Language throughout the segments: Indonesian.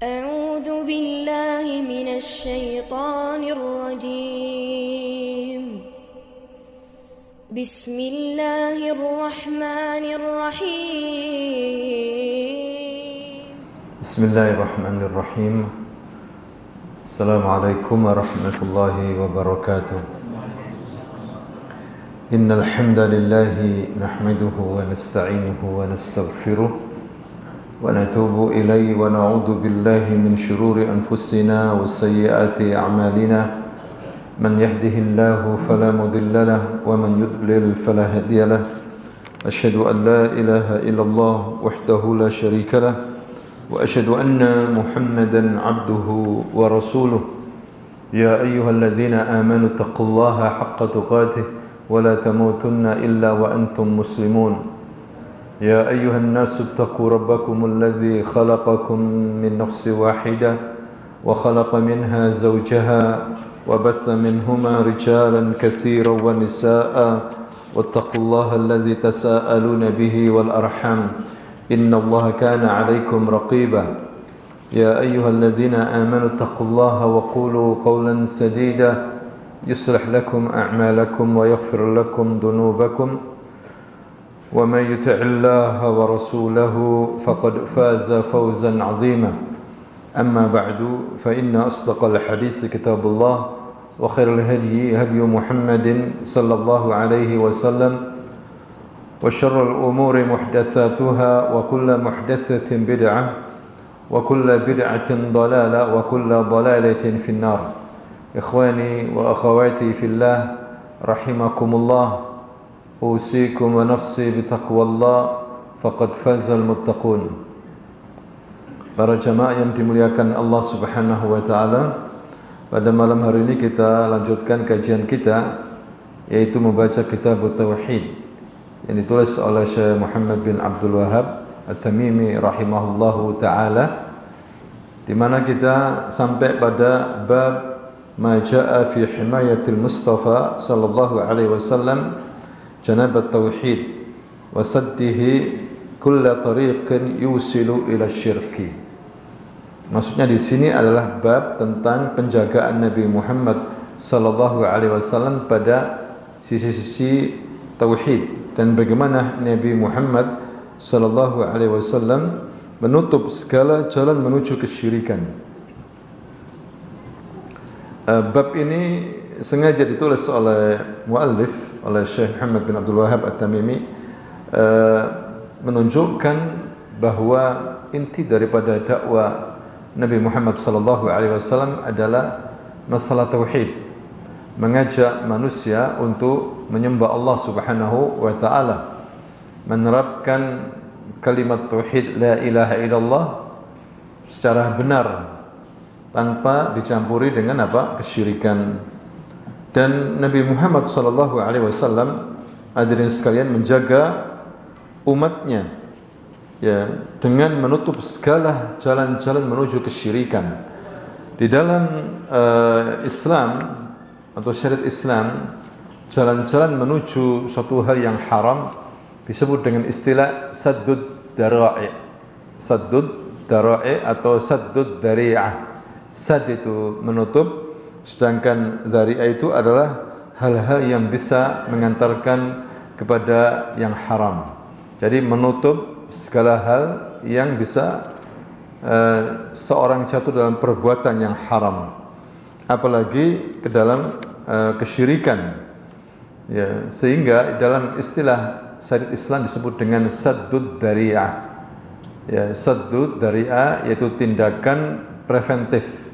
أعوذ بالله من الشيطان الرجيم بسم الله الرحمن الرحيم بسم الله الرحمن الرحيم السلام عليكم ورحمة الله وبركاته إن الحمد لله نحمده ونستعينه ونستغفره ونتوب إليه ونعوذ بالله من شرور أنفسنا وسيئات أعمالنا من يهده الله فلا مضل له ومن يضلل فلا هادي له أشهد أن لا إله إلا الله وحده لا شريك له وأشهد أن محمدا عبده ورسوله يا أيها الذين آمنوا اتقوا الله حق تقاته ولا تموتن إلا وأنتم مسلمون يا أيها الناس اتقوا ربكم الذي خلقكم من نفس واحدة وخلق منها زوجها وبث منهما رجالا كثيرا ونساء واتقوا الله الذي تساءلون به والأرحام إن الله كان عليكم رقيبا يا أيها الذين آمنوا اتقوا الله وقولوا قولا سديدا يصلح لكم أعمالكم ويغفر لكم ذنوبكم ومن يطع الله ورسوله فقد فاز فوزا عظيما أما بعد فإن أصدق الحديث كتاب الله وخير الهدي هدي محمد صلى الله عليه وسلم وشر الأمور محدثاتها وكل محدثة بدعة وكل بدعة ضلالة وكل ضلالة في النار إخواني وأخواتي في الله رحمكم الله أوصيكم ونفسي بتقوى الله فقد فاز المتقون. Para jamaah yang dimuliakan Allah Subhanahu wa taala, pada malam hari ini kita lanjutkan kajian kita, yaitu membaca kitab Tauhid yang ditulis oleh Syekh Muhammad bin Abdul Wahhab At-Tamimi rahimahullahu taala, di mana kita sampai pada bab ma jaa fi himayatil Mustafa sallallahu alaihi wasallam janab at-tauhid wa saddihi kulla tariqin yusilu ila syirki. Maksudnya di sini adalah bab tentang penjagaan Nabi Muhammad sallallahu alaihi wasallam pada sisi-sisi tauhid dan bagaimana Nabi Muhammad sallallahu alaihi wasallam menutup segala jalan menuju kesyirikan. Bab ini sengaja ditulis oleh muallif, oleh Syekh Muhammad bin Abdul Wahhab At-Tamimi, menunjukkan bahwa inti daripada dakwah Nabi Muhammad sallallahu alaihi wasallam adalah masalah tauhid, mengajak manusia untuk menyembah Allah Subhanahu wa taala, menerapkan kalimat tauhid la ilaha illallah secara benar tanpa dicampuri dengan kesyirikan. Dan Nabi Muhammad sallallahu alaihi wasallam, hadirin sekalian, menjaga umatnya ya dengan menutup segala jalan-jalan menuju kesyirikan. Di dalam Islam atau syariat Islam, jalan-jalan menuju suatu hal yang haram disebut dengan istilah saddud dara'i. Saddud dara'i atau saddud dari'ah. Sad itu menutup, sedangkan dzari'ah itu adalah hal-hal yang bisa mengantarkan kepada yang haram. Jadi menutup segala hal yang bisa seorang jatuh dalam perbuatan yang haram, apalagi ke dalam kesyirikan. Ya, sehingga dalam istilah syariat Islam disebut dengan saddud dzari'ah. Ya, saddud dzari'ah yaitu tindakan preventif.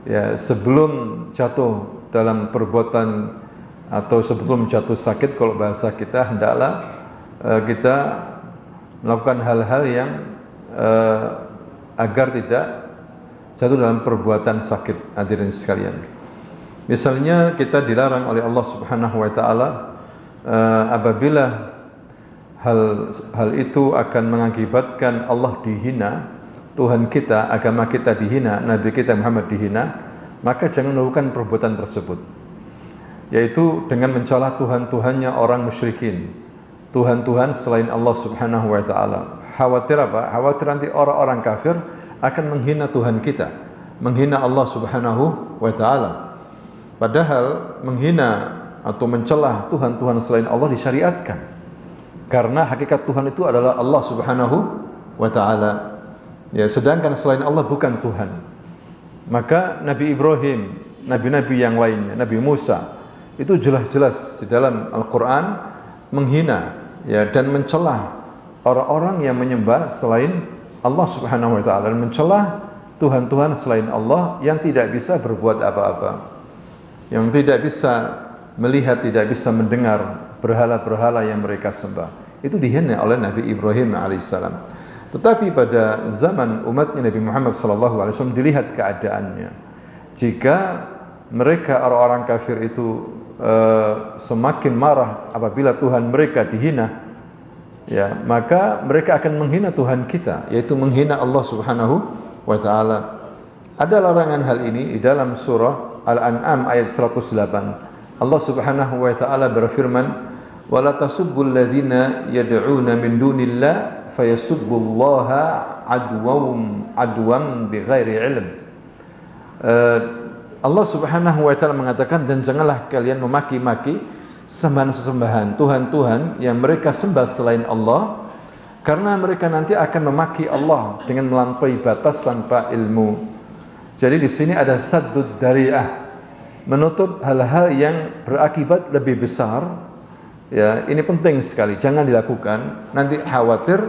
Ya, sebelum jatuh dalam perbuatan atau sebelum jatuh sakit, kalau bahasa kita, hendaklah kita melakukan hal-hal yang agar tidak jatuh dalam perbuatan sakit, hadirin sekalian. Misalnya kita dilarang oleh Allah Subhanahu wa taala apabila hal itu akan mengakibatkan Allah dihina, Tuhan kita, agama kita dihina, Nabi kita Muhammad dihina, maka jangan melakukan perbuatan tersebut, yaitu dengan mencela Tuhan-Tuhannya orang musyrikin, Tuhan-Tuhan selain Allah Subhanahu wa ta'ala. Khawatir apa? Khawatir nanti orang-orang kafir akan menghina Tuhan kita, menghina Allah Subhanahu wa taala. Padahal menghina atau mencela Tuhan-Tuhan selain Allah disyariatkan. Karena hakikat Tuhan itu adalah Allah Subhanahu wa taala. Ya, sedangkan selain Allah bukan Tuhan. Maka Nabi Ibrahim, nabi-nabi yang lainnya, Nabi Musa, itu jelas-jelas di dalam Al-Qur'an menghina ya dan mencela orang-orang yang menyembah selain Allah Subhanahu wa taala, dan mencela Tuhan-Tuhan selain Allah yang tidak bisa berbuat apa-apa, yang tidak bisa melihat, tidak bisa mendengar berhala-berhala yang mereka sembah. Itu dihina oleh Nabi Ibrahim alaihissalam. Tetapi pada zaman umatnya Nabi Muhammad SAW dilihat keadaannya. Jika mereka orang-orang kafir itu semakin marah apabila Tuhan mereka dihina, ya, maka mereka akan menghina Tuhan kita, yaitu menghina Allah Subhanahu wa taala. Ada larangan hal ini di dalam surah Al-An'am ayat 108. Allah Subhanahu wa taala berfirman, "Wala tasubbul ladzina yad'una min dunillah fayasubbullaha adwan bighairi ilm." Allah Subhanahu wa taala mengatakan, dan janganlah kalian memaki-maki sembahan-sembahan Tuhan-Tuhan yang mereka sembah selain Allah, karena mereka nanti akan memaki Allah dengan melampaui batas tanpa ilmu. Jadi di sini ada saddud dari'ah, menutup hal-hal yang berakibat lebih besar. Ya, ini penting sekali, jangan dilakukan. Nanti khawatir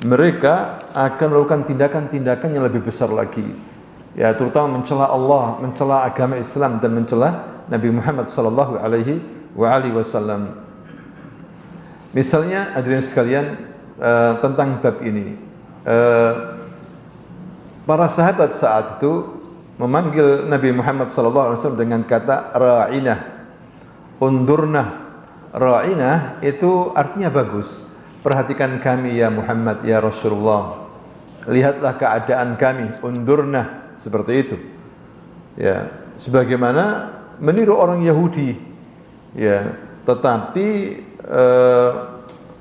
mereka akan melakukan tindakan-tindakan yang lebih besar lagi. Ya, terutama mencela Allah, mencela agama Islam, dan mencela Nabi Muhammad sallallahu alaihi wasallam. Misalnya hadirin sekalian, tentang bab ini, para sahabat saat itu memanggil Nabi Muhammad sallallahu alaihi wasallam dengan kata ra'inah, undurnah. Ra'inah itu artinya bagus. Perhatikan kami ya Muhammad, ya Rasulullah. Lihatlah keadaan kami, undurnah, seperti itu. Ya, sebagaimana meniru orang Yahudi. Ya, tetapi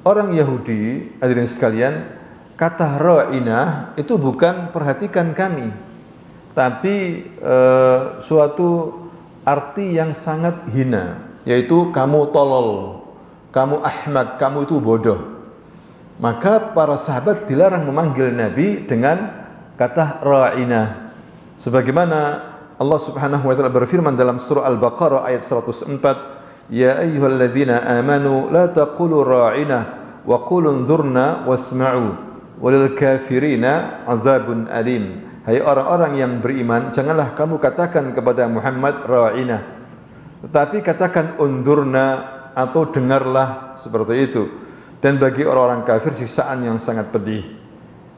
orang Yahudi, hadirin sekalian, kata ra'inah itu bukan perhatikan kami, tapi suatu arti yang sangat hina, yaitu kamu tolol, kamu ahmak, kamu itu bodoh. Maka para sahabat dilarang memanggil Nabi dengan kata ra'inah. Sebagaimana Allah Subhanahu wa taala berfirman dalam surah Al-Baqarah ayat 104, "Ya ayyuhalladzina amanu la taqulu ra'ina wa qulu unzurna wasma'u walil kafirina azabun alim." Hai orang-orang yang beriman, janganlah kamu katakan kepada Muhammad ra'ina, tetapi katakan undurna atau dengarlah, seperti itu. Dan bagi orang-orang kafir siksaan yang sangat pedih.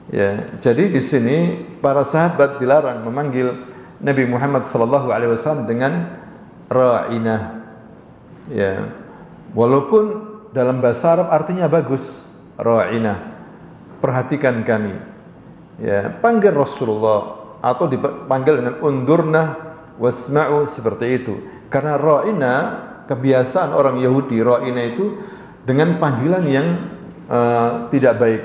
Ya, jadi di sini para sahabat dilarang memanggil Nabi Muhammad sallallahu alaihi wasallam dengan ra'inah. Ya, walaupun dalam bahasa Arab artinya bagus, ra'inah, perhatikan kami. Ya, panggil Rasulullah atau dipanggil dengan undurna wasma'u, seperti itu. Karena ra'inah, kebiasaan orang Yahudi, ra'inah itu dengan panggilan yang tidak baik.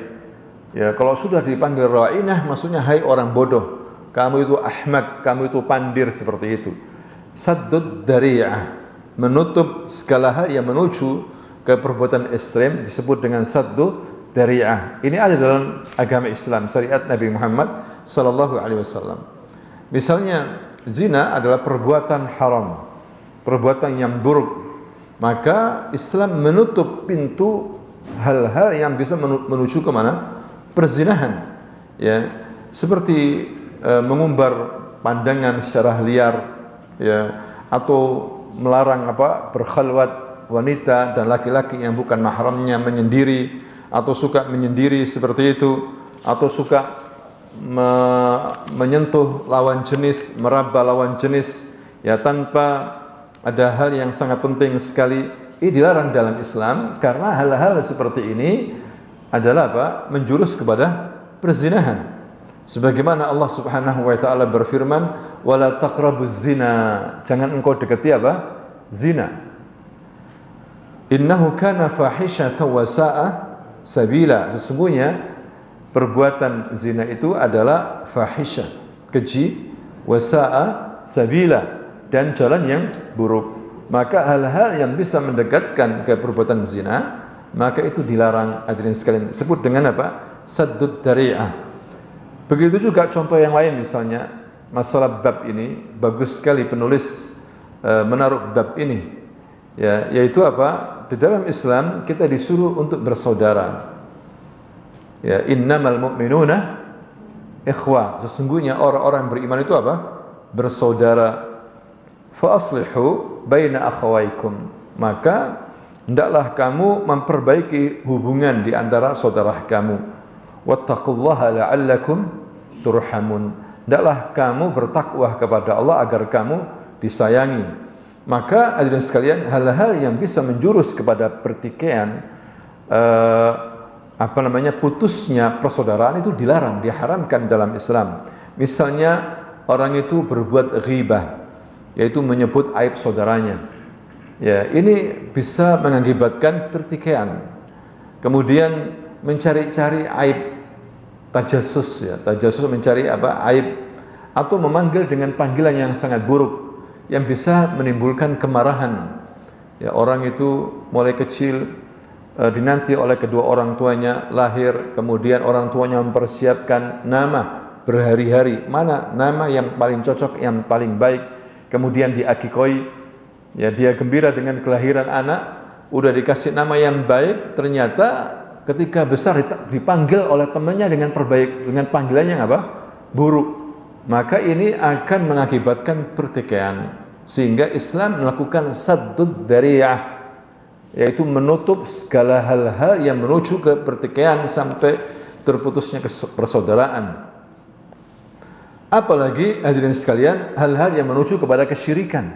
Ya, kalau sudah dipanggil ra'inah, maksudnya hai orang bodoh, kamu itu ahmak, kamu itu pandir, seperti itu. Saddud dari'ah, menutup segala hal yang menuju ke perbuatan ekstrem, disebut dengan saddud dari'ah. Ini ada dalam agama Islam, syariat Nabi Muhammad sallallahu alaihi wasallam. Misalnya zina adalah perbuatan haram, perbuatan yang buruk. Maka Islam menutup pintu hal-hal yang bisa menuju ke mana? Perzinahan. Ya, seperti mengumbar pandangan secara liar, ya, atau melarang berkhalwat wanita dan laki-laki yang bukan mahramnya menyendiri, atau suka menyendiri seperti itu, atau suka menyentuh lawan jenis, meraba lawan jenis, ya, tanpa ada hal yang sangat penting sekali. Ini dilarang dalam Islam, karena hal-hal seperti ini adalah menjurus kepada perzinahan. Sebagaimana Allah Subhanahu wa taala berfirman, "Wala taqrabuz zina." Jangan engkau dekati zina. "Innahu kana fahishatan wa sa'a sabila." Sesungguhnya perbuatan zina itu adalah fahisyah, keji, wasa'a sabila, dan jalan yang buruk. Maka hal-hal yang bisa mendekatkan ke perbuatan zina, maka itu dilarang. Hadirin sekalian, disebut dengan apa? Saddud dari'ah. Begitu juga contoh yang lain, misalnya masalah bab ini bagus sekali penulis menaruh bab ini, ya, yaitu apa? Di dalam Islam kita disuruh untuk bersaudara. Ya, innamal mu'minuna ikhwah. Sesungguhnya orang-orang beriman itu apa? Bersaudara. Fa aslihu baina akhawaikum. Maka hendaklah kamu memperbaiki hubungan di antara saudara kamu. Wattaqullaha la'allakum turhamun. Hendaklah kamu bertakwa kepada Allah agar kamu disayangi. Maka hadirin sekalian, hal-hal yang bisa menjurus kepada pertikaian, putusnya persaudaraan itu dilarang, diharamkan dalam Islam. Misalnya orang itu berbuat ghibah, yaitu menyebut aib saudaranya. Ya, ini bisa mengakibatkan pertikaian. Kemudian mencari-cari aib, tajassus, ya, tajassus mencari aib, atau memanggil dengan panggilan yang sangat buruk yang bisa menimbulkan kemarahan. Ya, orang itu mulai kecil dinanti oleh kedua orang tuanya, lahir, kemudian orang tuanya mempersiapkan nama berhari-hari, mana nama yang paling cocok, yang paling baik, kemudian diakikoi. Ya, dia gembira dengan kelahiran anak, udah dikasih nama yang baik, ternyata ketika besar dipanggil oleh temannya dengan panggilan yang buruk. Maka ini akan mengakibatkan pertikaian. Sehingga Islam melakukan saddud dari'ah, yaitu menutup segala hal-hal yang menuju ke pertikaian sampai terputusnya persaudaraan. Apalagi hadirin sekalian, hal-hal yang menuju kepada kesyirikan.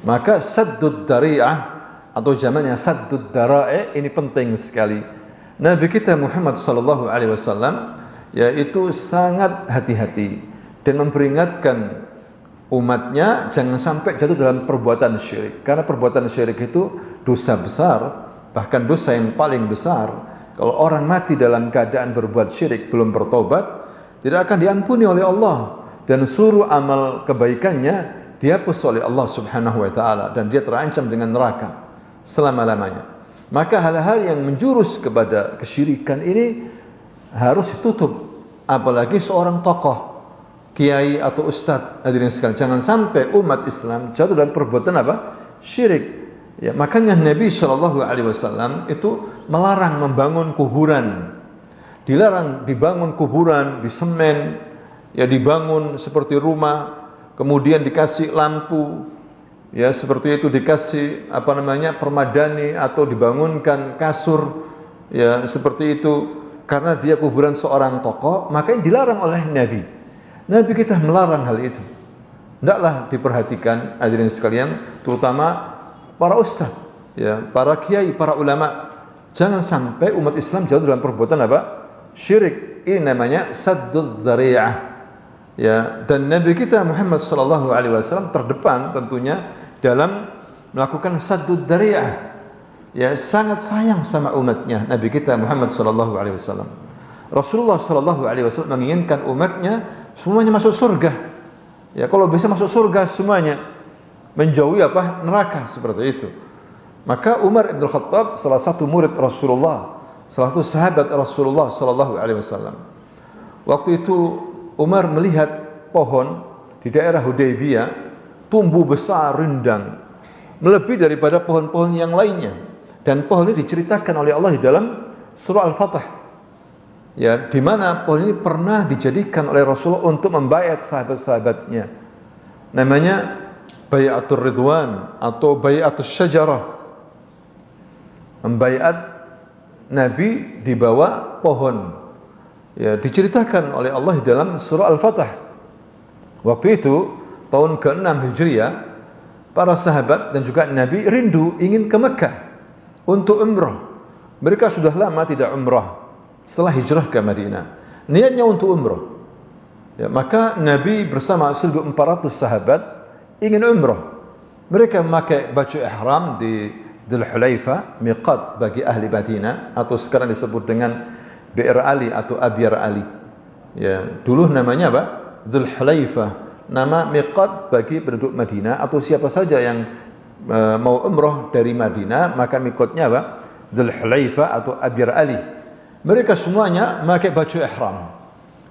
Maka saddud dari'ah atau jamannya saddud dara'i ini penting sekali. Nabi kita Muhammad sallallahu alaihi wasallam yaitu sangat hati-hati dan memperingatkan umatnya jangan sampai jatuh dalam perbuatan syirik. Karena perbuatan syirik itu dosa besar, bahkan dosa yang paling besar. Kalau orang mati dalam keadaan berbuat syirik belum bertobat, tidak akan diampuni oleh Allah, dan seluruh amal kebaikannya dihapus oleh Allah Subhanahu wa taala, dan dia terancam dengan neraka selama-lamanya. Maka hal-hal yang menjurus kepada kesyirikan ini harus ditutup. Apalagi seorang tokoh, kiai atau ustadz, hadirin sekalian, jangan sampai umat Islam jatuh dalam perbuatan syirik. Ya, makanya Nabi Shallallahu Alaihi Wasallam itu melarang membangun kuburan, dilarang dibangun kuburan di semen, ya, dibangun seperti rumah, kemudian dikasih lampu, ya, seperti itu, dikasih permadani, atau dibangunkan kasur, ya, seperti itu. Karena dia kuburan seorang tokoh, makanya dilarang oleh Nabi. Nabi kita melarang hal itu. Hendaklah diperhatikan hadirin sekalian, terutama para ustadz, ya, para kiai, para ulama. Jangan sampai umat Islam jatuh dalam perbuatan syirik. Ini namanya saddud dzari'ah. Ya, dan Nabi kita Muhammad sallallahu alaihi wasallam terdepan tentunya dalam melakukan saddud dzari'ah. Ya, sangat sayang sama umatnya Nabi kita Muhammad sallallahu alaihi wasallam. Rasulullah sallallahu alaihi wasallam menginginkan umatnya semuanya masuk surga. Ya, kalau bisa masuk surga semuanya, menjauhi neraka, seperti itu. Maka Umar bin Khattab, salah satu murid Rasulullah, salah satu sahabat Rasulullah sallallahu alaihi wasallam. Waktu itu Umar melihat pohon di daerah Hudaybiyah tumbuh besar rindang, melebihi daripada pohon-pohon yang lainnya. Dan pohon ini diceritakan oleh Allah di dalam surah Al-Fatah, ya, di mana pohon ini pernah dijadikan oleh Rasulullah untuk membaiat sahabat-sahabatnya. Namanya Bai'atul Ridwan atau Bai'atul Syajarah. Membaiat Nabi di bawah pohon. Ya, diceritakan oleh Allah di dalam surah Al-Fatah. Waktu itu tahun ke-6 Hijriah, para sahabat dan juga Nabi rindu ingin ke Mekah untuk umrah. Mereka sudah lama tidak umrah setelah hijrah ke Madinah. Niatnya untuk umrah. Ya, maka Nabi bersama 1.400 sahabat ingin umrah. Mereka memakai baju ihram di Dzul Hulaifah, miqat bagi ahli Madinah, atau sekarang disebut dengan Bi'r Ali atau Abyar Ali. Ya, dulu namanya apa? Dzulhulaifah. Nama miqat bagi penduduk Madinah atau siapa saja yang mau umrah dari Madinah, maka miqatnya apa? Dzulhulaifah atau Abyar Ali. Mereka semuanya memakai baju ihram.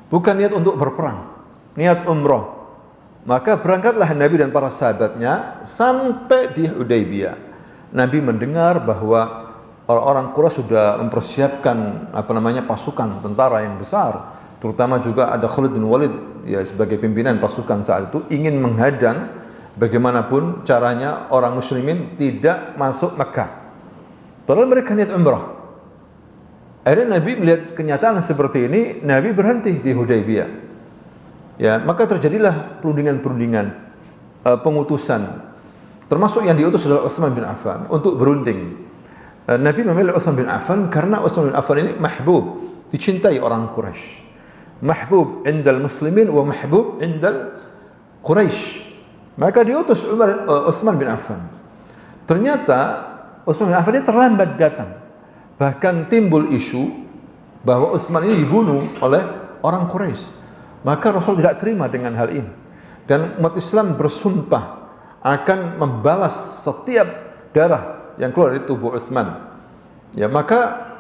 Bukan niat untuk berperang, niat umrah. Maka berangkatlah Nabi dan para sahabatnya sampai di Hudaybiyah. Nabi mendengar bahwa orang-orang Quraisy sudah mempersiapkan pasukan tentara yang besar, terutama juga ada Khalid bin Walid ya sebagai pimpinan pasukan saat itu ingin menghadang bagaimanapun caranya orang muslimin tidak masuk Mekah. Padahal mereka niat umrah. Akhirnya Nabi melihat kenyataan seperti ini, Nabi berhenti di Hudaybiyah. Ya, maka terjadilah perundingan-perundingan, pengutusan, termasuk yang diutus adalah Utsman bin Affan untuk berunding. Nabi memilih Utsman bin Affan karena Utsman bin Affan ini mahbub, dicintai orang Quraisy. Mahbub indal muslimin wa mahbub indal Quraisy. Maka diutus Utsman bin Affan. Ternyata Utsman bin Affan ini terlambat datang. Bahkan timbul isu bahwa Utsman ini dibunuh oleh orang Quraisy. Maka Rasul tidak terima dengan hal ini. Dan umat Islam bersumpah akan membalas setiap darah yang keluar dari tubuh Utsman. Ya, maka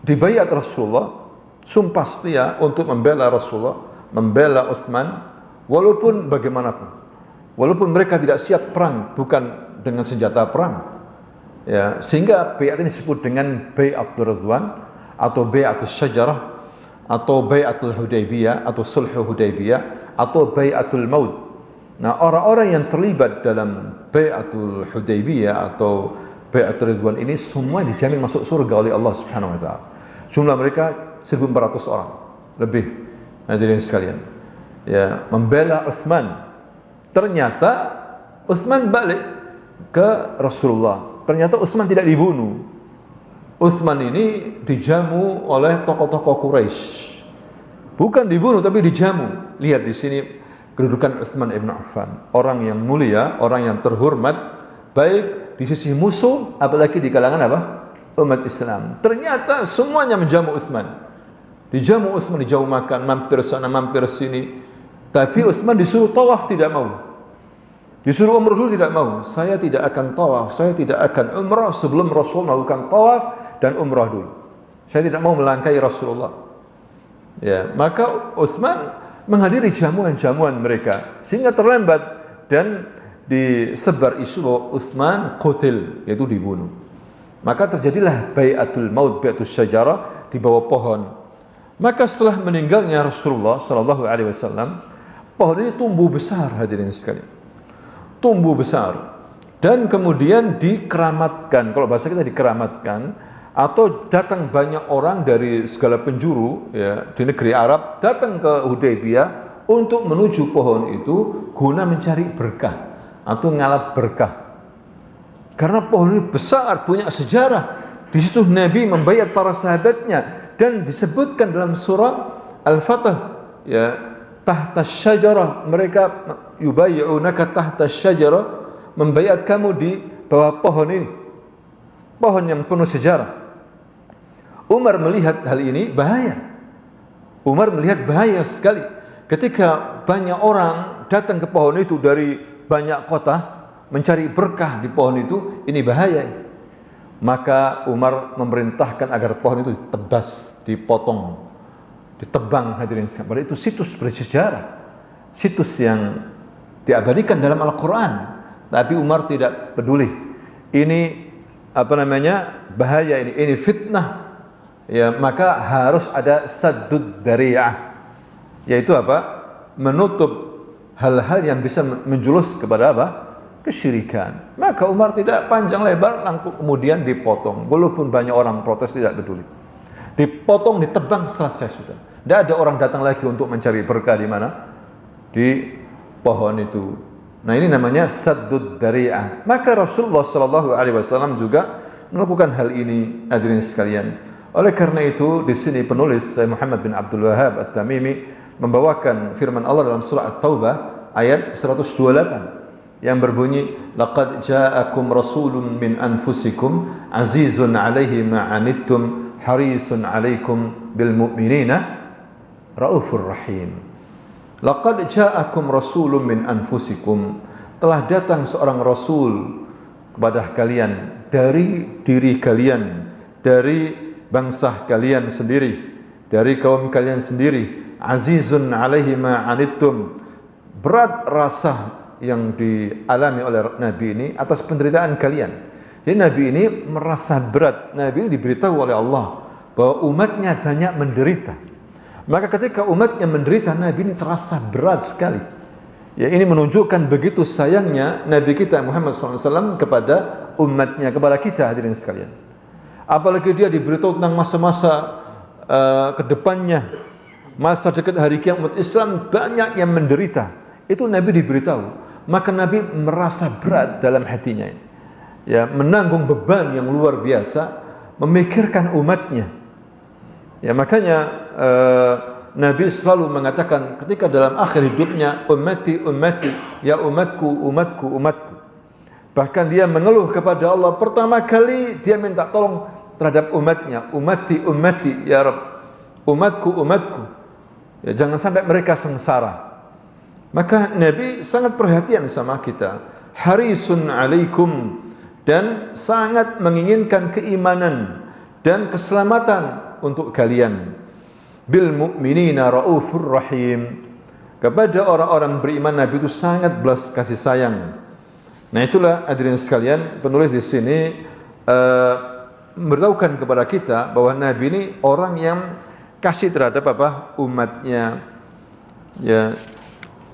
dibayat Rasulullah, sumpah setia untuk membela Rasulullah, membela Utsman walaupun bagaimanapun. Walaupun mereka tidak siap perang, bukan dengan senjata perang. Ya, sehingga baiat ini disebut dengan Bai'atul Ridwan atau Bai'atul Syajarah atau Bai'atul Hudaybiyah atau Sulhu Hudaybiyah atau Bai'atul Maut. Nah, orang-orang yang terlibat dalam Bai'atul Hudaybiyah atau Bai'atul Ridwan ini semua dijamin masuk surga oleh Allah Subhanahu wa taala. Jumlah mereka 1.400 orang lebih. Hadirin sekalian. Ya, membela Utsman. Ternyata Utsman balik ke Rasulullah. Ternyata Utsman tidak dibunuh. Utsman ini dijamu oleh tokoh-tokoh Quraisy. Bukan dibunuh tapi dijamu. Lihat di sini kedudukan Utsman ibn Affan, orang yang mulia, orang yang terhormat, baik di sisi musuh apalagi di kalangan apa? Umat Islam. Ternyata semuanya menjamu Utsman. Dijamu Utsman, dijauh makan, mampir sana, mampir sini. Tapi Utsman disuruh tawaf tidak mau. Disuruh umrah dulu tidak mau. Saya tidak akan tawaf, saya tidak akan umrah sebelum Rasul melakukan tawaf dan umrah dulu. Saya tidak mau melangkahi Rasulullah. Ya, maka Utsman menghadiri jamuan-jamuan mereka sehingga terlambat dan disebar isu bahwa Utsman qutil, yaitu dibunuh. Maka terjadilah Bai'atul Maut, Bai'atul Syajarah di bawah pohon. Maka setelah meninggalnya Rasulullah sallallahu alaihi wasallam, pohon ini tumbuh besar, hadirin sekalian. Tumbuh besar dan kemudian dikeramatkan. Kalau bahasa kita dikeramatkan, atau datang banyak orang dari segala penjuru ya di negeri Arab datang ke Hudaybiyah untuk menuju pohon itu guna mencari berkah atau ngalap berkah. Karena pohon ini besar, punya sejarah. Di situ Nabi membayat para sahabatnya dan disebutkan dalam surah Al-Fatah ya, tahta syajarah, mereka yubayyi'unaka tahta syajarah, membayat kamu di bawah pohon ini, pohon yang penuh sejarah. Umar melihat hal ini bahaya. Umar melihat bahaya sekali ketika banyak orang datang ke pohon itu dari banyak kota mencari berkah di pohon itu, ini bahaya. Maka Umar memerintahkan agar pohon itu ditebas, dipotong, ditebang, hadirin sekalian. Padahal itu situs bersejarah, situs yang diabadikan dalam Al-Quran, tapi Umar tidak peduli. Ini bahaya, ini fitnah. Ya, maka harus ada saddud dari'ah, yaitu menutup hal-hal yang bisa menjulus kepada kesyirikan. Maka Umar tidak panjang lebar, langsung kemudian dipotong. Walaupun banyak orang protes, tidak peduli. Dipotong, ditebang, selesai sudah. Tidak ada orang datang lagi untuk mencari berkah di mana? Di pohon itu. Nah, ini namanya saddud dari'ah. Maka Rasulullah SAW juga melakukan hal ini, hadirin sekalian. Oleh karena itu, di sini penulis Muhammad bin Abdul Wahhab At-Tamimi membawakan firman Allah dalam surah At-Taubah ayat 128 yang berbunyi, laqad ja'akum rasulun min anfusikum azizun 'alaihi ma 'anittum harisun 'alaikum bil mu'minina raufur rahim. Laqad ja'akum rasulun min anfusikum, telah datang seorang rasul kepada kalian dari diri kalian, dari bangsa kalian sendiri, dari kaum kalian sendiri. Azizun 'alaihi ma 'anittum, berat rasa yang dialami oleh Nabi ini atas penderitaan kalian. Jadi Nabi ini merasa berat. Nabi ini diberitahu oleh Allah bahwa umatnya banyak menderita. Maka ketika umatnya menderita, Nabi ini terasa berat sekali. Ya, ini menunjukkan begitu sayangnya Nabi kita Muhammad SAW kepada umatnya, kepada kita hadirin sekalian. Apalagi dia diberitahu tentang masa-masa kedepannya, masa dekat hari kiamat Islam banyak yang menderita. Itu Nabi diberitahu. Maka Nabi merasa berat dalam hatinya, ya, menanggung beban yang luar biasa, memikirkan umatnya. Ya, makanya Nabi selalu mengatakan ketika dalam akhir hidupnya, ummati ummati, ya umatku umatku umatku. Bahkan dia mengeluh kepada Allah, pertama kali dia minta tolong terhadap umatnya, ummati ummati, ya Rabb, umatku umatku, ya, jangan sampai mereka sengsara. Maka Nabi sangat perhatian sama kita, harisun 'alaikum, dan sangat menginginkan keimanan dan keselamatan untuk kalian. Bil mu'minina raufur rahim, kepada orang-orang beriman Nabi itu sangat belas kasih sayang. Nah, itulah hadirin sekalian, penulis di sini memberitahukan kepada kita bahwa Nabi ini orang yang kasih terhadap umatnya. Ya,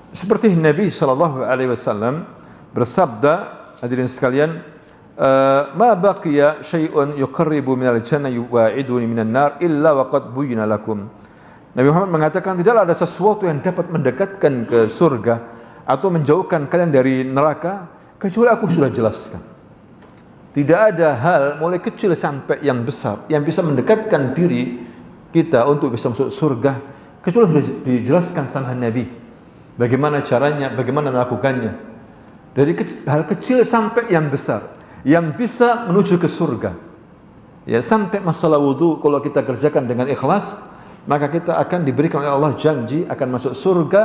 seperti Nabi SAW bersabda, hadirin sekalian, ma baqiya syai'un yuqarribu minal jannah yuwa'iduni minan nar illa waqad buyyina lakum. Nabi Muhammad mengatakan tidaklah ada sesuatu yang dapat mendekatkan ke surga atau menjauhkan kalian dari neraka kecuali aku sudah jelaskan. Tidak ada hal mulai kecil sampai yang besar yang bisa mendekatkan diri kita untuk bisa masuk surga kecuali sudah dijelaskan sama Nabi. Bagaimana caranya, bagaimana melakukannya. Dari hal kecil sampai yang besar yang bisa menuju ke surga. Ya, sampai masalah wudu kalau kita kerjakan dengan ikhlas, maka kita akan diberikan oleh Allah janji akan masuk surga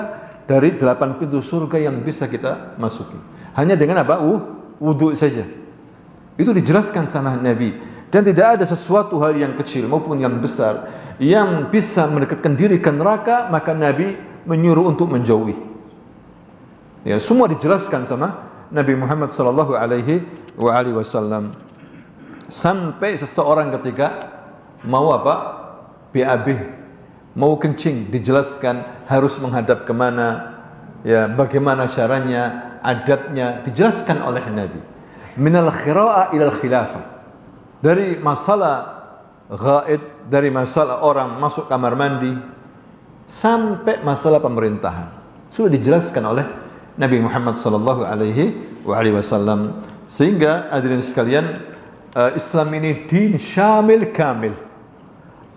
dari 8 pintu surga yang bisa kita masuki. Hanya dengan wudu saja. Itu dijelaskan sama Nabi. Dan tidak ada sesuatu hal yang kecil maupun yang besar yang bisa mendekatkan diri ke neraka, maka Nabi menyuruh untuk menjauhi. Ya, semua dijelaskan sama Nabi Muhammad sallallahu alaihi wasallam. Sampai seseorang ketika mau BAB, mau kencing, dijelaskan harus menghadap kemana, ya, bagaimana caranya, adabnya, dijelaskan oleh Nabi. Minal khira'a ilal khilafah, dari masalah ghaid, dari masalah orang masuk kamar mandi sampai masalah pemerintahan sudah dijelaskan oleh Nabi Muhammad sallallahu alaihi wasallam. Sehingga hadirin sekalian, Islam ini din syamil kamil,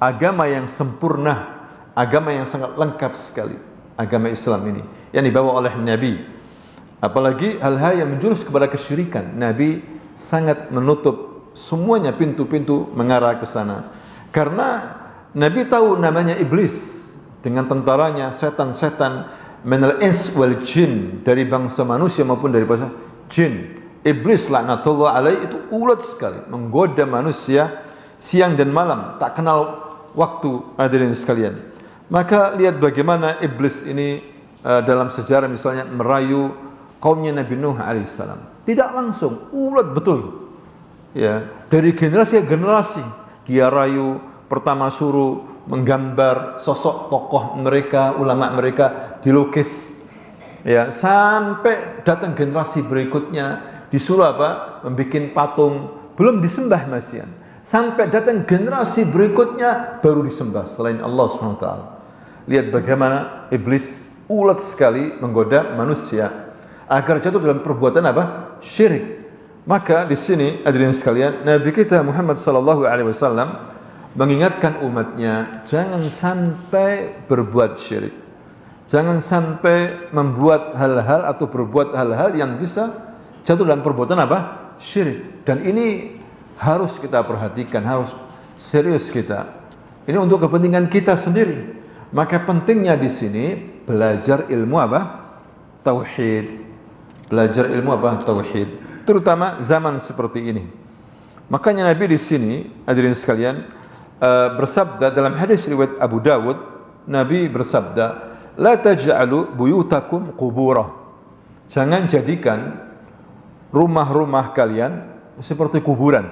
agama yang sempurna, agama yang sangat lengkap sekali, agama Islam ini yang dibawa oleh Nabi. Apalagi hal-hal yang menjurus kepada kesyirikan, Nabi sangat menutup semuanya, pintu-pintu mengarah ke sana. Karena Nabi tahu namanya iblis dengan tentaranya, setan-setan minal ins wal jin, dari bangsa manusia maupun dari bangsa jin. Iblis laknatullah alaih itu ulet sekali, menggoda manusia siang dan malam, tak kenal waktu, hadirin sekalian. Maka lihat bagaimana iblis ini dalam sejarah misalnya merayu kaumnya Nabi Nuh alaihissalam. Tidak langsung, ulet betul. Ya, dari generasi ke generasi dia rayu, pertama suruh menggambar sosok tokoh mereka, ulama mereka dilukis. Ya, sampai datang generasi berikutnya disuruh membuat patung, belum disembah masian. Sampai datang generasi berikutnya baru disembah selain Allah SWT. Lihat bagaimana iblis ulet sekali menggoda manusia agar jatuh dalam perbuatan syirik. Maka di sini hadirin sekalian, Nabi kita Muhammad sallallahu alaihi wasallam mengingatkan umatnya jangan sampai berbuat syirik. Jangan sampai membuat hal-hal atau berbuat hal-hal yang bisa jatuh dalam perbuatan syirik. Dan ini harus kita perhatikan, harus serius kita. Ini untuk kepentingan kita sendiri. Maka pentingnya di sini belajar ilmu apa? Tauhid. Belajar ilmu apa? Tauhid. Terutama zaman seperti ini. Makanya Nabi di sini, hadirin sekalian, bersabda dalam hadis riwayat Abu Dawud, Nabi bersabda, "La taj'alu buyutakum qubura." Jangan jadikan rumah-rumah kalian seperti kuburan.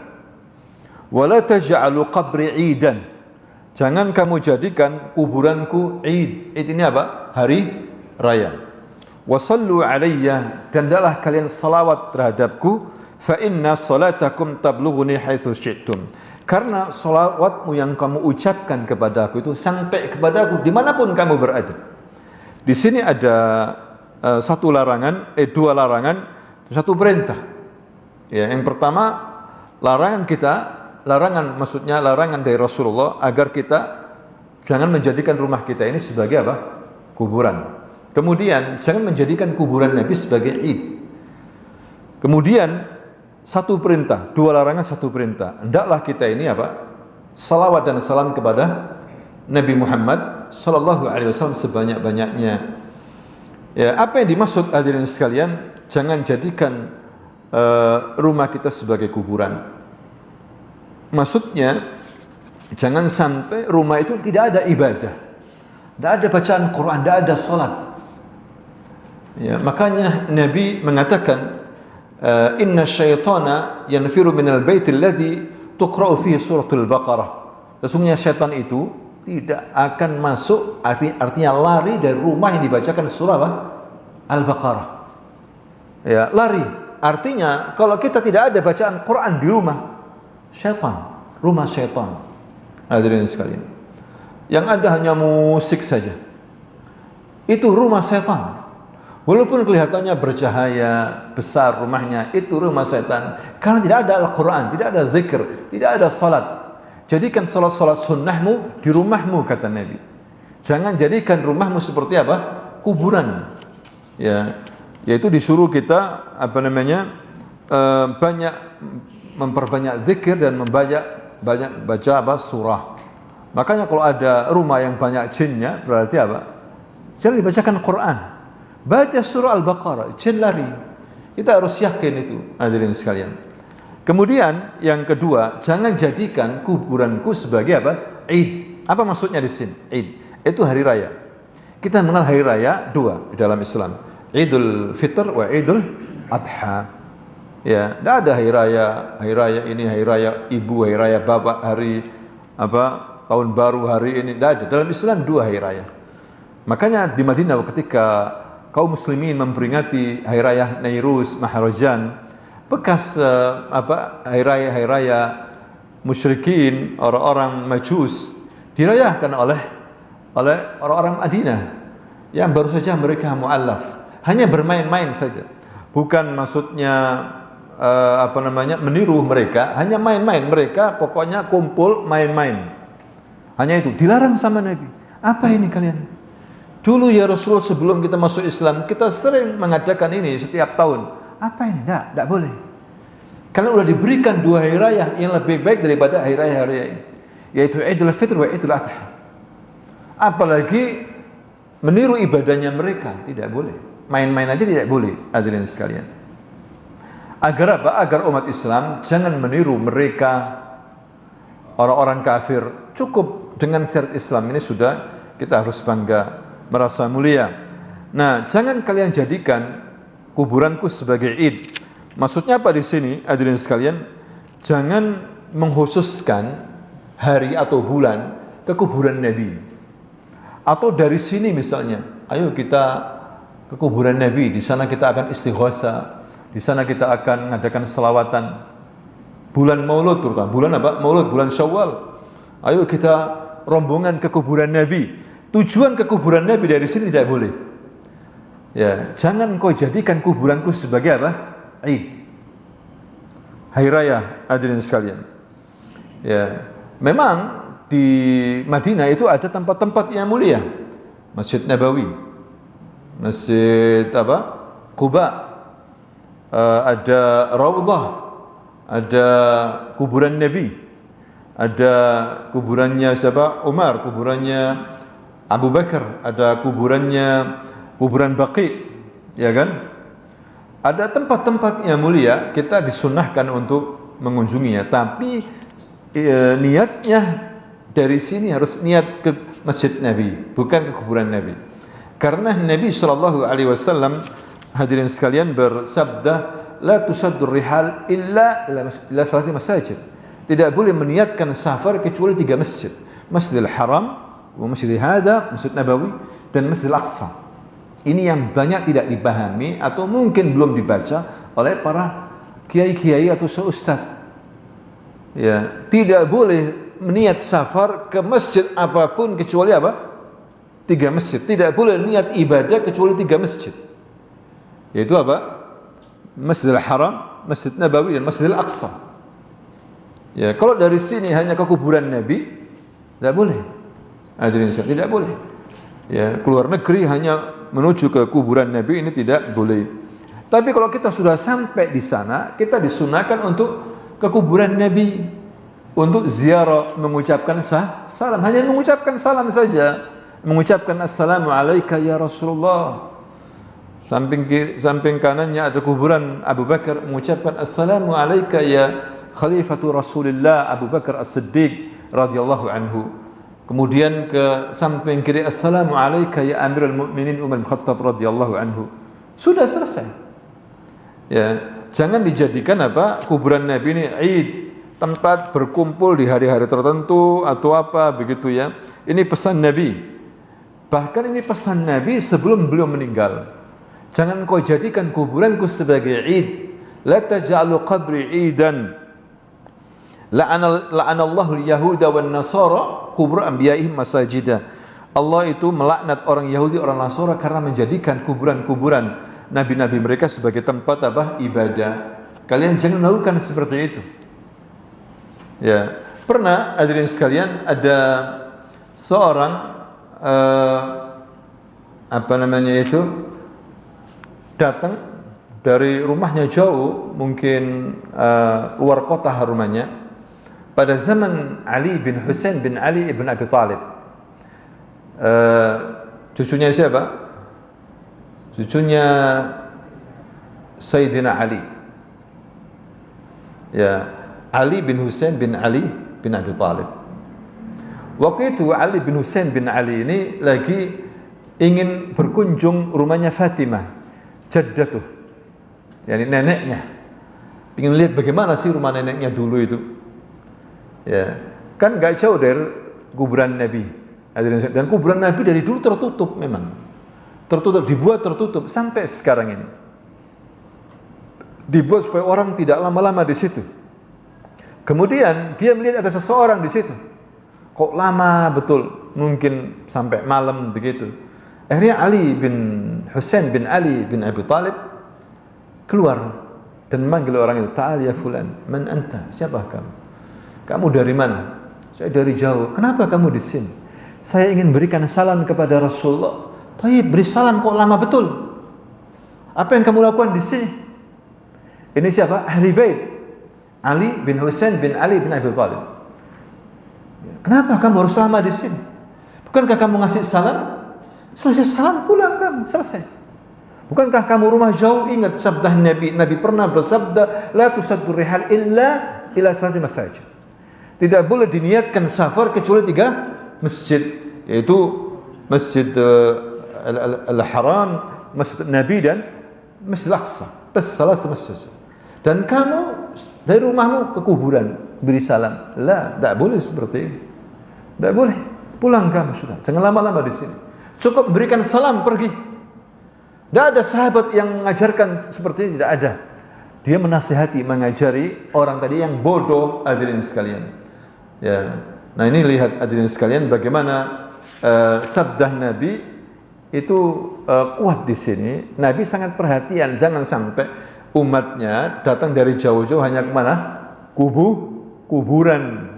"Wa la taj'alu qabri 'idan." Jangan kamu jadikan kuburanku id. Id ini apa? Hari raya. "Wa sallu 'alayya." Dan hendaklah kalian salawat terhadapku, fa inna salatakum tablughuni haitsu syi'tum. Karena salawatmu yang kamu ucapkan kepadaku itu sampai kepadaku dimanapun kamu berada. Di sini ada dua larangan, satu perintah. Ya, yang pertama maksudnya larangan dari Rasulullah agar kita jangan menjadikan rumah kita ini sebagai apa? Kuburan. Kemudian jangan menjadikan kuburan Nabi sebagai id. Kemudian satu perintah, dua larangan, satu perintah. Hendaklah kita ini apa? Salawat dan salam kepada Nabi Muhammad sallallahu alaihi wasallam sebanyak-banyaknya. Ya, apa yang dimaksud hadirin sekalian? Jangan jadikan rumah kita sebagai kuburan. Maksudnya jangan sampai rumah itu tidak ada ibadah, tidak ada bacaan Quran, tidak ada salat. Ya, makanya Nabi mengatakan, "Inna syaitana yanfiru minal bait alladhi tuqra'u fihi suratul Baqarah." Sesungguhnya syaitan itu tidak akan masuk, artinya lari dari rumah yang dibacakan surah apa? Al-Baqarah. Ya, lari. Artinya kalau kita tidak ada bacaan Quran di rumah rumah syaitan. Hadirin sekalian, yang ada hanya musik saja. Itu rumah syaitan. Walaupun kelihatannya bercahaya, besar rumahnya, itu rumah setan. Karena tidak ada Al-Quran, tidak ada zikir, tidak ada salat. Jadikan salat-salat sunnahmu di rumahmu, kata Nabi. Jangan jadikan rumahmu seperti apa? Kuburan. Ya, yaitu disuruh kita banyak memperbanyak zikir dan banyak baca apa? Surah. Makanya kalau ada rumah yang banyak jinnya, berarti apa? Jangan dibacakan Quran. Baca surah Al-Baqarah, jin lari. Kita harus yakin itu, hadirin sekalian. Kemudian yang kedua, jangan jadikan kuburanku sebagai apa? Id. Apa maksudnya di sini? Id. Itu hari raya. Kita mengenal hari raya dua di dalam Islam. Idul Fitr wa Idul Adha. Ya, tidak ada hari raya ini, hari raya ibu, hari raya bapak, hari tahun baru hari ini, tidak ada. Dalam Islam dua hari raya. Makanya di Madinah ketika kaum muslimin memperingati hari raya Nairuz, Maharajan, bekas hari raya musyrikin, orang-orang Majus dirayakan oleh orang-orang Madinah yang baru saja mereka mu'allaf, hanya bermain-main saja. Bukan maksudnya meniru mereka, hanya main-main. Mereka pokoknya kumpul main-main. Hanya itu, dilarang sama Nabi. Apa ini kalian? Dulu ya Rasulullah sebelum kita masuk Islam, kita sering mengadakan ini setiap tahun. Apa ini? Tidak boleh. Karena sudah diberikan dua hari raya yang lebih baik daripada hari raya ini, yaitu Idul Fitr wa Idul Adha. Apalagi meniru ibadahnya mereka, tidak boleh. Main-main aja tidak boleh, hadirin sekalian. Agar apa? Agar umat Islam jangan meniru mereka, orang-orang kafir. Cukup dengan syariat Islam ini sudah kita harus bangga, merasa mulia. Nah, jangan kalian jadikan kuburanku sebagai id. Maksudnya apa di sini, hadirin sekalian? Jangan mengkhususkan hari atau bulan ke kuburan Nabi. Atau dari sini misalnya, ayo kita ke kuburan Nabi, di sana kita akan istighosa, di sana kita akan mengadakan selawatan. Bulan Maulud terutama, bulan apa? Maulud, bulan Syawal. Ayo kita rombongan ke kuburan Nabi. Tujuan ke kuburan Nabi dari sini tidak boleh. Ya, jangan kau jadikan kuburanku sebagai apa? Id. Hari raya, hadirin sekalian. Ya, memang di Madinah itu ada tempat-tempat yang mulia. Masjid Nabawi, Masjid Quba, ada Raudhah, ada kuburan Nabi. ada kuburannya siapa? Umar, kuburannya Abu Bakar, ada kuburan Baqi, ya kan? Ada tempat-tempat yang mulia kita disunahkan untuk mengunjunginya, tapi niatnya dari sini harus niat ke Masjid Nabi, bukan ke kuburan Nabi. Karena Nabi SAW, hadirin sekalian, bersabda, la tusaddur rihal illa salati masajid. Tidak boleh meniatkan safar kecuali 3 masjid. Masjidil Haram, Masjidil Hada, Masjid Nabawi, dan Masjidil Aqsa. Ini yang banyak tidak dipahami atau mungkin belum dibaca oleh para kiai-kiai atau ustaz. Ya, tidak boleh meniat safar ke masjid apapun kecuali apa? 3 masjid. Tidak boleh niat ibadah kecuali 3 masjid. Yaitu apa? Masjidil Haram, Masjid Nabawi, dan Masjidil Aqsa. Ya, kalau dari sini hanya ke kuburan Nabi, tidak boleh. Hadirin sekalian, tidak boleh. Ya, keluar negeri hanya menuju ke kuburan Nabi, ini tidak boleh. Tapi kalau kita sudah sampai di sana, kita disunahkan untuk ke kuburan Nabi, untuk ziarah, mengucapkan salam, hanya mengucapkan salam saja, mengucapkan assalamu alayka ya Rasulullah. Samping kanannya ada kuburan Abu Bakar, mengucapkan assalamu alayka ya Khalifatu Rasulullah Abu Bakar As-Siddiq radhiyallahu anhu. Kemudian ke samping kiri, assalamu alayka ya Amirul Mukminin Umar bin Khattab radhiyallahu anhu. Sudah selesai. Ya, jangan dijadikan apa? Kuburan Nabi ini Id, tempat berkumpul di hari-hari tertentu atau apa begitu ya. Ini pesan Nabi. Bahkan ini pesan Nabi sebelum beliau meninggal. Jangan kau jadikan kuburanku sebagai Id. La taj'alu qabri idan. La'anallahu al-yahuda wan nasara kubur anbiya'ihim masajida. Allah itu melaknat orang Yahudi, orang Nasara karena menjadikan kuburan-kuburan nabi-nabi mereka sebagai tempat apa? Ibadah. Kalian jangan melakukan seperti itu. Ya, pernah hadirin sekalian ada seorang datang dari rumahnya jauh, mungkin luar kota rumahnya. Pada zaman Ali bin Husain bin Ali ibn Abi Thalib, cucunya siapa? Cucunya Sayyidina Ali. Ya, Ali bin Husain bin Ali bin Abi Thalib. Waktu itu Ali bin Husain bin Ali ini lagi ingin berkunjung rumahnya Fatimah, jaddatuh, yakni neneknya. Ingin lihat bagaimana sih rumah neneknya dulu itu. Ya, kan gak jauh dari kuburan Nabi. Dan kuburan Nabi dari dulu tertutup memang. Dibuat tertutup sampai sekarang ini. Dibuat supaya orang tidak lama-lama di situ. Kemudian dia melihat ada seseorang di situ. Kok lama betul, mungkin sampai malam begitu. Akhirnya Ali bin Husain bin Ali bin Abi Thalib keluar dan memanggil orang itu, "Ta'al ya fulan, man anta? Siapa kamu? Kamu dari mana?" "Saya dari jauh." "Kenapa kamu di sini?" "Saya ingin berikan salam kepada Rasulullah." "Tapi beri salam kok lama betul? Apa yang kamu lakukan di sini?" Ini siapa? Ahli bait Ali bin Husain bin Ali bin Abi Thalib. "Kenapa kamu harus lama di sini? Bukankah kamu ngasih salam? Selesai salam pulang kamu, selesai. Bukankah kamu rumah jauh?" Ingat sabda Nabi. Nabi pernah bersabda, "La tusaddur rihal illa ila salati masajid." Tidak boleh diniatkan safar kecuali 3 masjid, yaitu Masjid Al-Haram, Masjid Nabi, dan Masjid Al-Aqsa. Salah satu masjid. Dan kamu dari rumahmu ke kuburan beri salam. Tidak boleh seperti ini. Tidak boleh. Pulang kamu sudah. Jangan lama-lama di sini. Cukup berikan salam, pergi. Tidak ada sahabat yang mengajarkan seperti ini, tidak ada. Dia menasihati, mengajari orang tadi yang bodoh, hadirin sekalian. Ya. Nah, ini lihat hadirin sekalian bagaimana sabda Nabi itu kuat di sini. Nabi sangat perhatian jangan sampai umatnya datang dari jauh-jauh hanya kemana? Kuburan.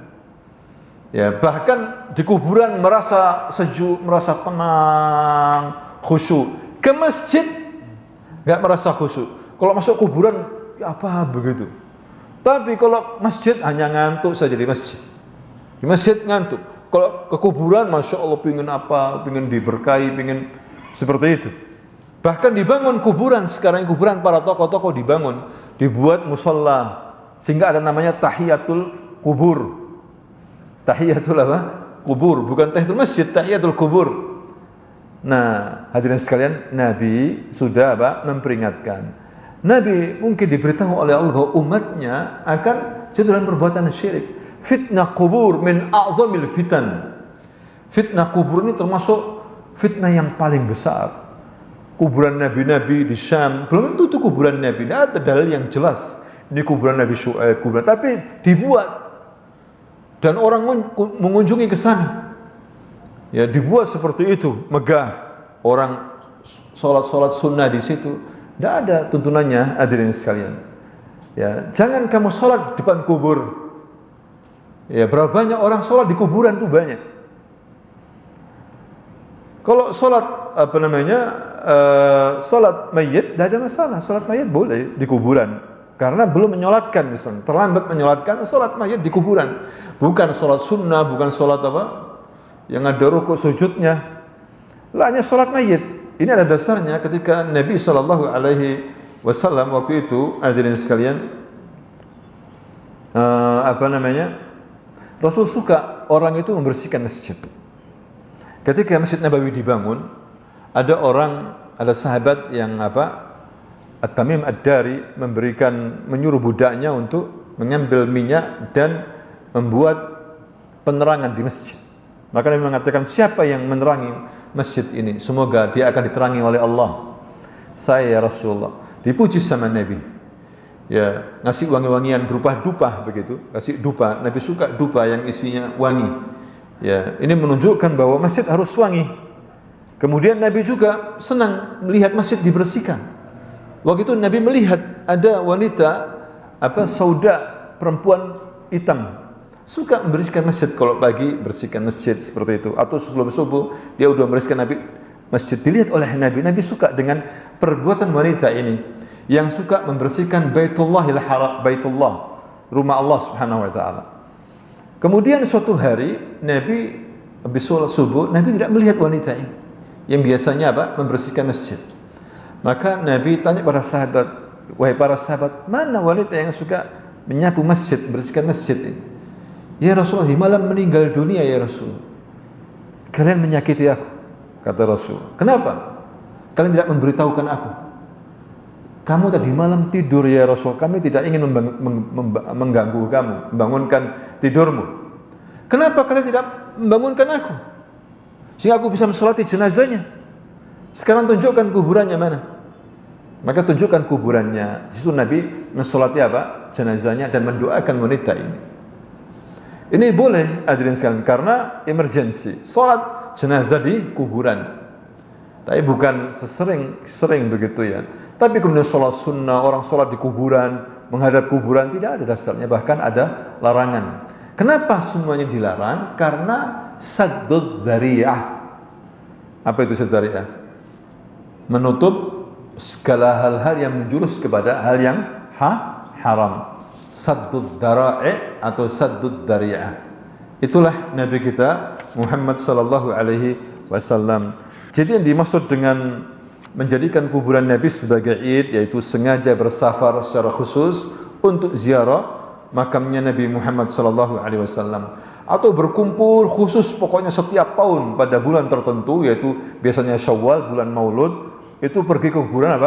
Ya, bahkan di kuburan merasa sejuk, merasa tenang, khusyuk. Ke masjid enggak merasa khusyuk. Kalau masuk kuburan ya apa begitu. Tapi kalau masjid hanya ngantuk saja di masjid. Di masjid ngantuk. Kalau ke kuburan, masya Allah, pingin apa, pingin diberkahi, pingin seperti itu. Bahkan dibangun kuburan, sekarang kuburan para tokoh-tokoh dibangun, dibuat musola, sehingga ada namanya tahiyatul kubur. Tahiyatul apa? Kubur, bukan tahiyatul masjid, tahiyatul kubur. Nah, hadirin sekalian, Nabi sudah memperingatkan. Nabi mungkin diberitahu oleh Allah bahwa umatnya akan jatuh dalam perbuatan syirik. Fitnah kubur min a'zamil fitan. Fitnah kubur ini termasuk fitnah yang paling besar. Kuburan nabi-nabi di Syam, belum tentu itu kuburan Nabi. Tidak ada dalil yang jelas ini kuburan Nabi Syuaib, tapi dibuat dan orang mengunjungi ke sana. Ya, dibuat seperti itu, megah. Orang sholat sunnah di situ. Tidak ada tuntunannya, hadirin sekalian. Ya, jangan kamu sholat di depan kubur. Ya, berapa banyak orang sholat di kuburan itu banyak. Kalau sholat sholat mayit, tidak ada masalah. Sholat mayit boleh di kuburan, karena belum menyolatkan misalnya, terlambat menyolatkan, sholat mayit di kuburan. Bukan sholat sunnah, bukan sholat yang ada rukuk sujudnya. Hanya sholat mayit. Ini ada dasarnya ketika Nabi SAW waktu itu, hadirin sekalian, Rasul suka orang itu membersihkan masjid. Ketika Masjid Nabawi dibangun, ada sahabat yang At-Tamim Ad-Dari menyuruh budaknya untuk mengambil minyak dan membuat penerangan di masjid. Maka Nabi mengatakan, siapa yang menerangi masjid ini, semoga dia akan diterangi oleh Allah. Saya, ya Rasulullah. Dipuji sama Nabi. Ya, ngasih wangi-wangian berupa dupa begitu, kasih dupa. Nabi suka dupa yang isinya wangi. Ya, ini menunjukkan bahwa masjid harus wangi. Kemudian Nabi juga senang melihat masjid dibersihkan. Waktu itu Nabi melihat ada wanita sauda, perempuan hitam, suka membersihkan masjid. Kalau pagi bersihkan masjid seperti itu, atau sebelum subuh dia udah membersihkan masjid. Dilihat oleh Nabi, Nabi suka dengan perbuatan wanita ini yang suka membersihkan Baitullahil Haram, Baitullah, rumah Allah Subhanahu wa taala. Kemudian suatu hari Nabi habis sholat subuh, Nabi tidak melihat wanita ini yang biasanya membersihkan masjid. Maka Nabi tanya para sahabat, wahai para sahabat, mana wanita yang suka menyapu masjid, membersihkan masjid ini? Ya Rasulullah, di malam meninggal dunia ya Rasul, kalian menyakiti aku, kata Rasul. Kenapa? Kalian tidak memberitahukan aku. Kamu tadi malam tidur ya Rasul, kami tidak ingin mengganggu kamu, membangunkan tidurmu. Kenapa kalian tidak membangunkan aku? Sehingga aku bisa mensolati jenazahnya. Sekarang tunjukkan kuburannya mana. Maka tunjukkan kuburannya. Di situ Nabi mensolati jenazahnya dan mendoakan wanita ini. Ini boleh hadirin sekalian karena emergensi. Salat jenazah di kuburan. Tapi bukan sering begitu ya. Tapi kemudian sholat sunnah, orang sholat di kuburan, menghadap kuburan, tidak ada dasarnya, bahkan ada larangan. Kenapa semuanya dilarang? Karena saddud dzari'ah. Apa itu saddud dzari'ah? Menutup segala hal-hal yang menjurus kepada hal yang haram. Saddud dzara'i' atau saddud dzari'ah. Itulah Nabi kita Muhammad sallallahu alaihi wasallam. Jadi yang dimaksud dengan menjadikan kuburan Nabi sebagai id, yaitu sengaja bersafar secara khusus untuk ziarah makamnya Nabi Muhammad sallallahu alaihi wasallam, atau berkumpul khusus pokoknya setiap tahun pada bulan tertentu, yaitu biasanya Syawal, bulan Maulud, itu pergi ke kuburan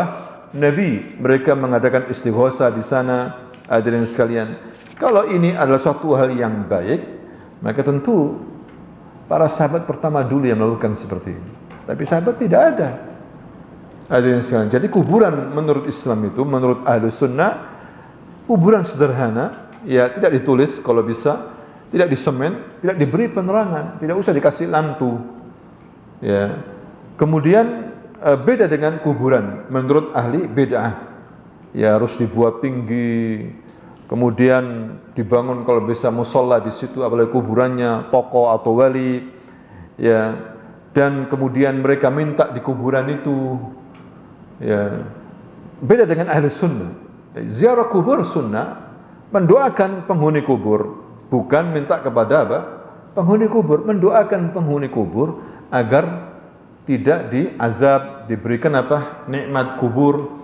Nabi. Mereka mengadakan istighosa di sana. Hadirin sekalian, kalau ini adalah suatu hal yang baik, maka tentu para sahabat pertama dulu yang melakukan seperti ini. Tapi sahabat tidak ada. Hadirin sekalian, jadi kuburan menurut Islam itu, menurut Ahlus Sunnah, kuburan sederhana, ya tidak ditulis kalau bisa, tidak disemen, tidak diberi penerangan, tidak usah dikasih lampu. Ya. Kemudian beda dengan kuburan menurut ahli bid'ah. Ya harus dibuat tinggi, kemudian dibangun kalau bisa musholla di situ, apalagi kuburannya tokoh atau wali. Ya. Dan kemudian mereka minta di kuburan itu. Ya, beda dengan ahli sunnah. Ziarah kubur sunnah, mendoakan penghuni kubur, bukan minta kepada penghuni kubur, mendoakan penghuni kubur agar tidak diazab, diberikan nikmat kubur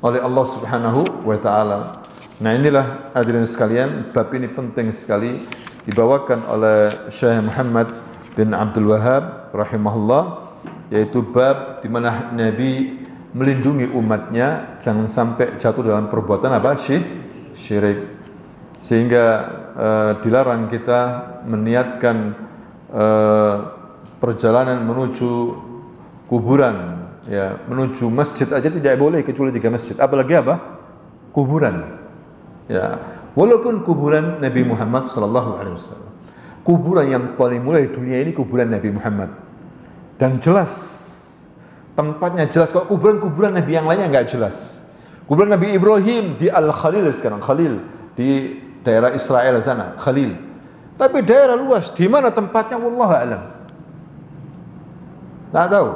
oleh Allah Subhanahu wa taala. Nah, inilah hadirin sekalian, bab ini penting sekali dibawakan oleh Syekh Muhammad bin Abdul Wahhab rahimahullah, yaitu bab di mana Nabi melindungi umatnya jangan sampai jatuh dalam perbuatan syirik. Sehingga dilarang kita meniatkan perjalanan menuju kuburan, ya, menuju masjid aja tidak boleh kecuali 3 masjid, apalagi kuburan. Ya, walaupun kuburan Nabi Muhammad sallallahu alaihi wasallam, kuburan yang paling mulia di dunia ini kuburan Nabi Muhammad, dan jelas tempatnya jelas. Kalau kuburan Nabi yang lainnya enggak jelas. Kuburan Nabi Ibrahim di Al-Khalil sekarang, Khalil di daerah Israel sana, Khalil. Tapi daerah luas, di mana tempatnya wallahu a'lam. Tak tahu.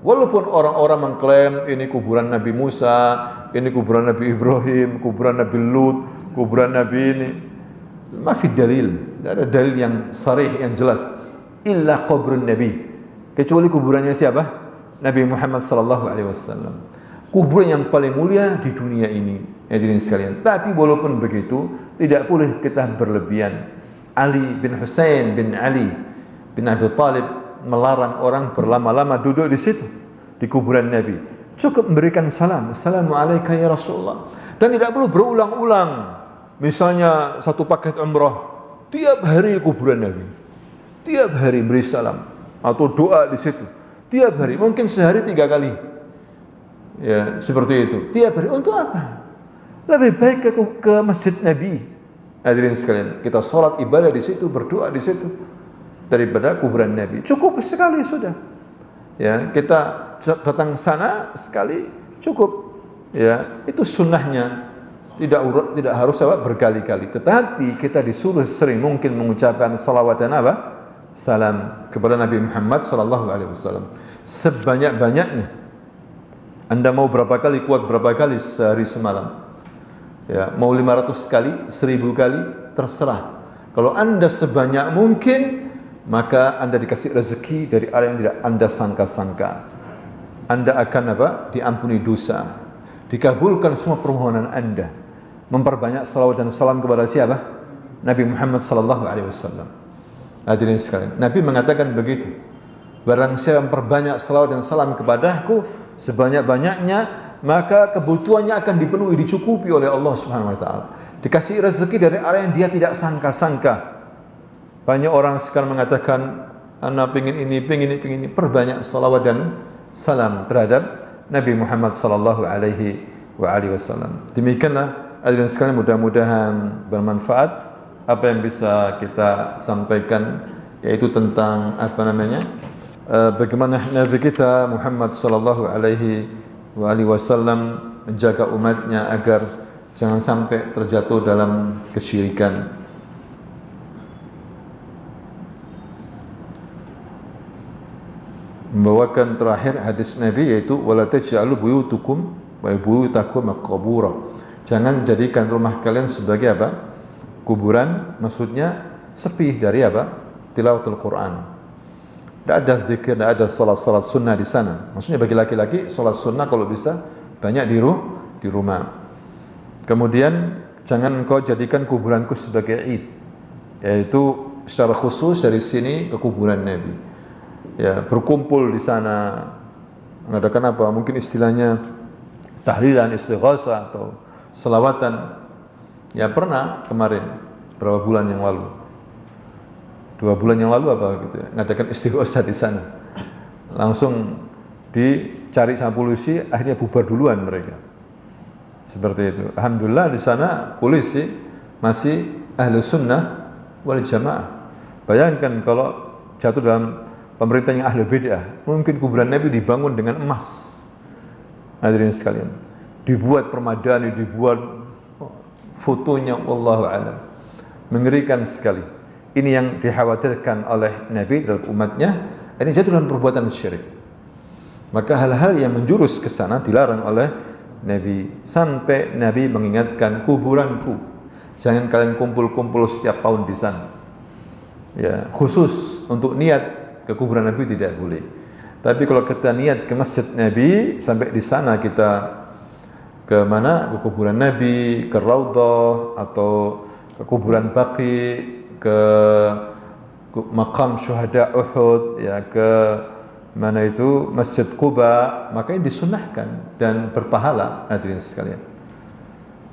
Walaupun orang-orang mengklaim ini kuburan Nabi Musa, ini kuburan Nabi Ibrahim, kuburan Nabi Lut, kuburan Nabi ini, masih dalil. Tidak ada dalil yang sharih, yang jelas. Illa kuburan Nabi. Kecuali kuburannya siapa? Nabi Muhammad sallallahu alaihi wasallam. Kuburan yang paling mulia di dunia ini, hadirin sekalian. Tapi walaupun begitu, tidak boleh kita berlebihan. Ali bin Husain bin Ali bin Abi Thalib melarang orang berlama-lama duduk di situ, di kuburan Nabi. Cukup memberikan salam, Assalamualaikum ya Rasulullah. Dan tidak perlu berulang-ulang. Misalnya satu paket umrah, tiap hari kuburan Nabi, tiap hari beri salam atau doa di situ, tiap hari, mungkin sehari 3 kali. Ya, seperti itu. Tiap hari untuk apa? Lebih baik ke masjid Nabi. Hadirin sekalian, kita salat ibadah di situ, berdoa di situ, daripada kuburan Nabi. Cukup sekali sudah. Ya, kita datang sana sekali cukup. Ya, itu sunnahnya. Tidak harus berkali-kali. Tetapi kita disuruh sering mungkin mengucapkan salawat dan salam kepada Nabi Muhammad sallallahu alaihi wasallam. Sebanyak-banyaknya. Anda mau berapa kali, kuat berapa kali sehari semalam. Ya, mau 500 kali, 1000 kali, terserah. Kalau Anda sebanyak mungkin, maka Anda dikasih rezeki dari arah yang tidak Anda sangka-sangka. Anda akan diampuni dosa, dikabulkan semua permohonan Anda. Memperbanyak salawat dan salam kepada siapa? Nabi Muhammad sallallahu alaihi wasallam. Hadirin sekalian, Nabi mengatakan begitu. Barang siapa memperbanyak salawat dan salam kepadaku sebanyak-banyaknya, maka kebutuhannya akan dipenuhi, dicukupi oleh Allah Subhanahu wa taala. Dikasih rezeki dari arah yang dia tidak sangka-sangka. Banyak orang sekarang mengatakan, ana pengin ini, perbanyak salawat dan salam terhadap Nabi Muhammad sallallahu alaihi wasallam. Demikianlah hadirin sekalian, mudah-mudahan bermanfaat apa yang bisa kita sampaikan, yaitu tentang bagaimana Nabi kita Muhammad sallallahu alaihi wasallam menjaga umatnya agar jangan sampai terjatuh dalam kesyirikan. Membawakan terakhir hadis Nabi, yaitu wala taj'alu buyutakum maqbura. Jangan jadikan rumah kalian sebagai kuburan. Maksudnya sepi dari tilawatul Quran. Tidak ada zikir, tidak ada salat sunnah di sana. Maksudnya bagi laki-laki salat sunnah kalau bisa banyak di rumah. Kemudian jangan engkau jadikan kuburanku sebagai id, yaitu secara khusus dari sini ke kuburan Nabi. Ya, berkumpul di sana mengadakan mungkin istilahnya tahlilan, istighatsah atau selawatan. Ya, pernah kemarin berapa bulan yang lalu, 2 bulan yang lalu ngadakan istighatsah di sana. Langsung dicari sama polisi, akhirnya bubar duluan mereka. Seperti itu. Alhamdulillah di sana polisi masih ahli sunnah wal jamaah. Bayangkan kalau jatuh dalam pemerintah yang ahli bid'ah, mungkin kuburan Nabi dibangun dengan emas. Hadirin sekalian, dibuat permadani, dibuat fotonya, wallahu a'lam. Mengerikan sekali. Ini yang dikhawatirkan oleh Nabi terhadap umatnya, ini jatuh dalam perbuatan syirik. Maka hal-hal yang menjurus ke sana dilarang oleh Nabi. Sampai Nabi mengingatkan, kuburanku, jangan kalian kumpul-kumpul setiap tahun di sana. Ya, khusus untuk niat ke kuburan Nabi tidak boleh. Tapi kalau kita niat ke masjid Nabi, sampai di sana kita ke mana? Ke kuburan Nabi, ke Raudhah atau ke kuburan Baqi, ke makam syuhada Uhud, ya, ke mana itu Masjid Quba, maka ini disunahkan dan berpahala hadirin sekalian.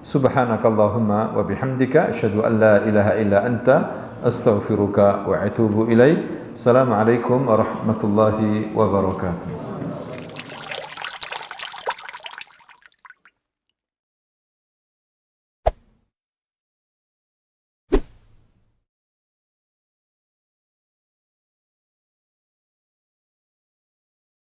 Subhanakallahumma wa bihamdika asyhadu an la ilaha illa anta astaghfiruka wa atubu ilaik. Assalamualaikum warahmatullahi wabarakatuh.